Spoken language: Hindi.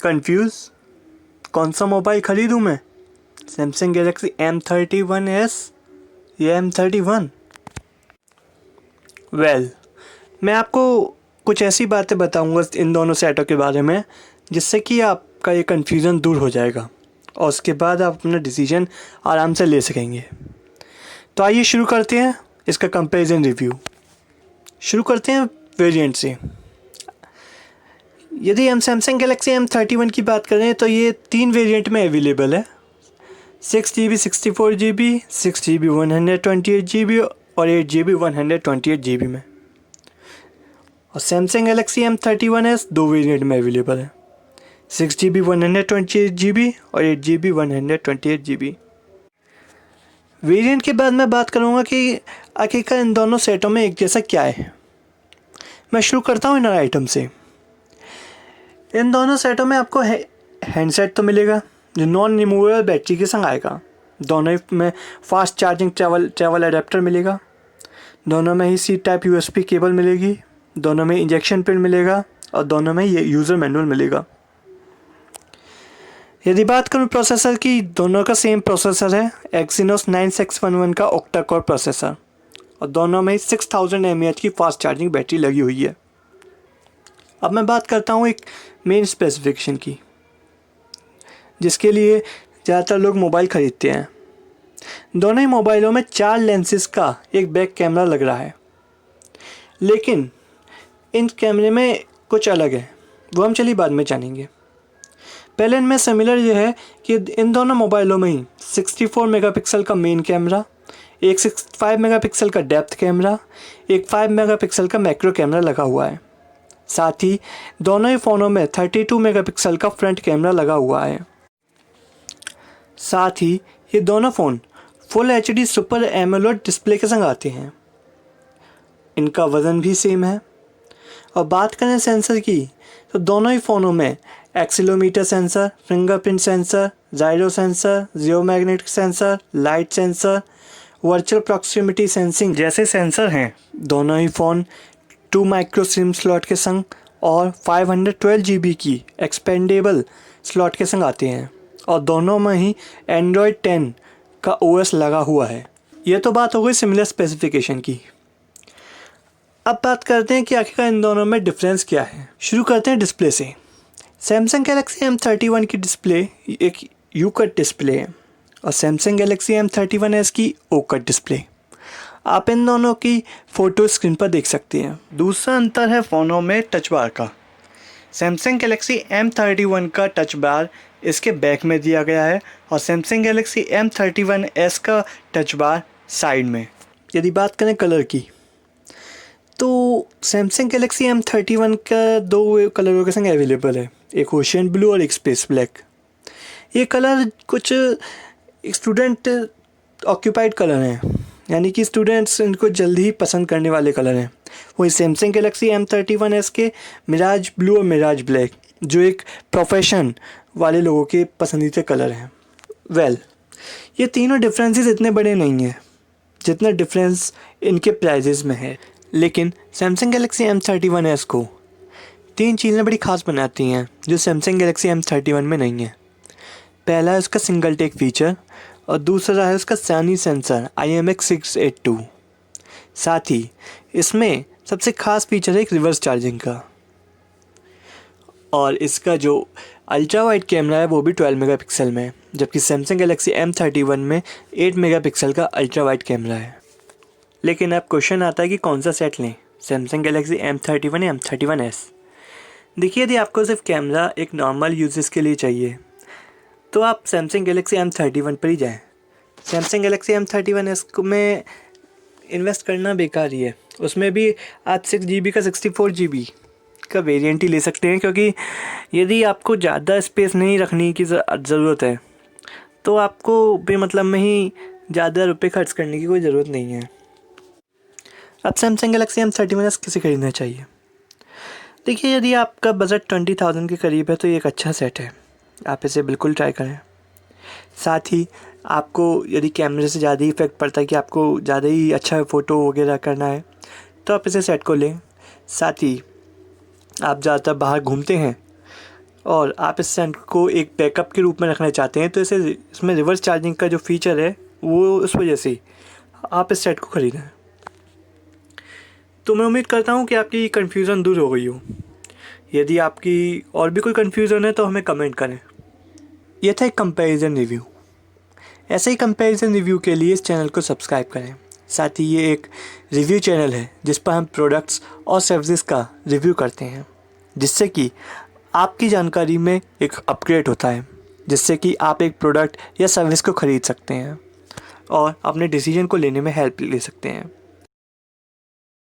कंफ्यूज कौन सा मोबाइल ख़रीदूँ मैं, सैमसंग गैलेक्सी M31s या M31? मैं आपको कुछ ऐसी बातें बताऊंगा इन दोनों सेटों के बारे में जिससे कि आपका ये कन्फ्यूज़न दूर हो जाएगा और उसके बाद आप अपना डिसीजन आराम से ले सकेंगे। तो आइए शुरू करते हैं इसका कंपैरिजन रिव्यू। शुरू करते हैं वेरिएंट से। यदि हम सैमसंग गैलेक्सी M31 की बात करें तो ये 3 वेरिएंट में अवेलेबल है, 6GB 64GB, 6GB 128GB और 8GB 128GB में। और सैमसंग गैलेक्सी M31s 2 वेरिएंट में अवेलेबल है, 6GB 128GB और 8GB 128GB। वेरिएंट के बाद मैं बात करूँगा कि आखिरकार इन दोनों सेटों में एक जैसा क्या है। मैं शुरू करता हूँ इन आइटम से। इन दोनों सेटों में आपको हैंडसेट तो मिलेगा जो नॉन रिमूवेबल बैटरी के संग आएगा। दोनों ही में फास्ट चार्जिंग ट्रैवल अडेप्टर मिलेगा। दोनों में ही सी टाइप USB केबल मिलेगी। दोनों में इंजेक्शन पिन मिलेगा और दोनों में ये यूज़र मैनुअल मिलेगा। यदि बात करूँ प्रोसेसर की, दोनों का सेम प्रोसेसर है, Exynos 9611 का ऑक्टा कोर प्रोसेसर, और दोनों में 6000 mAh की फास्ट चार्जिंग बैटरी लगी हुई है। अब मैं बात करता हूँ एक मेन स्पेसिफिकेशन की जिसके लिए ज़्यादातर लोग मोबाइल ख़रीदते हैं। दोनों ही मोबाइलों में 4 लेंसेज का एक बैक कैमरा लग रहा है, लेकिन इन कैमरे में कुछ अलग है, वो हम चलिए बाद में जानेंगे। पहले इनमें सिमिलर ये है कि इन दोनों मोबाइलों में ही 64 मेगापिक्सल का मेन कैमरा, एक 65 मेगापिक्सल का डेप्थ कैमरा, एक 5 मेगापिक्सल का मैक्रो कैमरा लगा हुआ है। साथ ही दोनों ही फ़ोनों में 32 मेगापिक्सल का फ्रंट कैमरा लगा हुआ है। साथ ही ये दोनों phone full HD super AMOLED display के संग आते हैं। इनका वज़न भी सेम है। और बात करें सेंसर की तो दोनों ही फ़ोनों में accelerometer sensor, fingerprint sensor, gyro sensor, geomagnetic sensor, light sensor, virtual proximity sensing जैसे सेंसर हैं। दोनों ही फ़ोन 2 माइक्रो सिम स्लॉट के संग और 512GB की एक्सपेंडेबल स्लॉट के संग आते हैं और दोनों में ही Android 10 का OS लगा हुआ है। ये तो बात हो गई सिमिलर स्पेसिफिकेशन की। अब बात करते हैं कि आखिरकार इन दोनों में डिफरेंस क्या है। शुरू करते हैं डिस्प्ले से। सैमसंग गैलेक्सी M31 की डिस्प्ले एक U कट डिस्प्ले है और सैमसंग गैलेक्सी M31s की O कट डिस्प्ले। आप इन दोनों की फ़ोटो स्क्रीन पर देख सकते हैं। दूसरा अंतर है फ़ोनों में टच बार का। सैमसंग गैलेक्सी M31 का टच बार इसके बैक में दिया गया है और सैमसंग गैलेक्सी M31s का टच बार साइड में। यदि बात करें कलर की तो सैमसंग गैलेक्सी M31 का 2 कलरों के संग अवेलेबल है, एक ओशियन ब्लू और एक स्पेस ब्लैक। ये कलर कुछ स्टूडेंट ऑक्यूपाइड कलर हैं, यानी कि स्टूडेंट्स इनको जल्दी ही पसंद करने वाले कलर हैं। वही सैमसंग गैलेक्सी M31s के मिराज ब्लू और मिराज ब्लैक जो एक प्रोफेशन वाले लोगों के पसंदीदा कलर हैं। ये तीनों डिफरेंसेस इतने बड़े नहीं हैं जितना डिफरेंस इनके प्राइजेज़ में है, लेकिन सैमसंग गैलेक्सी M31s को 3 चीज़ें बड़ी ख़ास बनाती हैं जो सैमसंग गैलेक्सी M31 में नहीं है। पहला है उसका सिंगल टेक फीचर और दूसरा है उसका सैनी सेंसर IMX682। साथ ही इसमें सबसे ख़ास फीचर है एक रिवर्स चार्जिंग का, और इसका जो अल्ट्रा वाइड कैमरा है वो भी 12 मेगापिक्सल में है, जबकि सैमसंग गैलेक्सी M31 में 8 मेगापिक्सल का अल्ट्रा वाइड कैमरा है। लेकिन अब क्वेश्चन आता है कि कौन सा सेट लें, सैमसंग गैलेक्सी M31 या M31s। देखिए, यदि आपको सिर्फ कैमरा एक नॉर्मल यूजेस के लिए चाहिए तो आप सैमसंग गैलेक्सी M31 पर ही जाएं। सैमसंग गैलेक्सी M31s में इन्वेस्ट करना बेकार ही है। उसमें भी आप 6GB का 64GB का वेरिएंट ही ले सकते हैं, क्योंकि यदि आपको ज़्यादा स्पेस नहीं रखने की ज़रूरत है तो आपको बेमतलब में ही ज़्यादा रुपये खर्च करने की कोई ज़रूरत नहीं है। अब सैमसंग गैलेक्सी M31s किसे खरीदना चाहिए? देखिए, यदि आपका बजट 20,000 के करीब है तो ये एक अच्छा सेट है, आप इसे बिल्कुल ट्राई करें। साथ ही आपको यदि कैमरे से ज़्यादा ही इफेक्ट पड़ता है कि आपको ज़्यादा ही अच्छा फ़ोटो वगैरह करना है तो आप इसे सेट को लें। साथ ही आप ज़्यादातर बाहर घूमते हैं और आप इस सेंट को एक बैकअप के रूप में रखना चाहते हैं, तो इसमें रिवर्स चार्जिंग का जो फीचर है वो उस वजह से आप इस सेट को ख़रीदें। तो मैं उम्मीद करता हूँ कि आपकी कन्फ्यूज़न दूर हो गई हो। यदि आपकी और भी कोई कन्फ्यूज़न है तो हमें कमेंट करें। यह था एक कंपैरिजन रिव्यू। ऐसे ही कंपैरिजन रिव्यू के लिए इस चैनल को सब्सक्राइब करें। साथ ही ये एक रिव्यू चैनल है जिस पर हम प्रोडक्ट्स और सर्विसेज का रिव्यू करते हैं, जिससे कि आपकी जानकारी में एक अपग्रेड होता है, जिससे कि आप एक प्रोडक्ट या सर्विस को ख़रीद सकते हैं और अपने डिसीजन को लेने में हेल्प ले सकते हैं।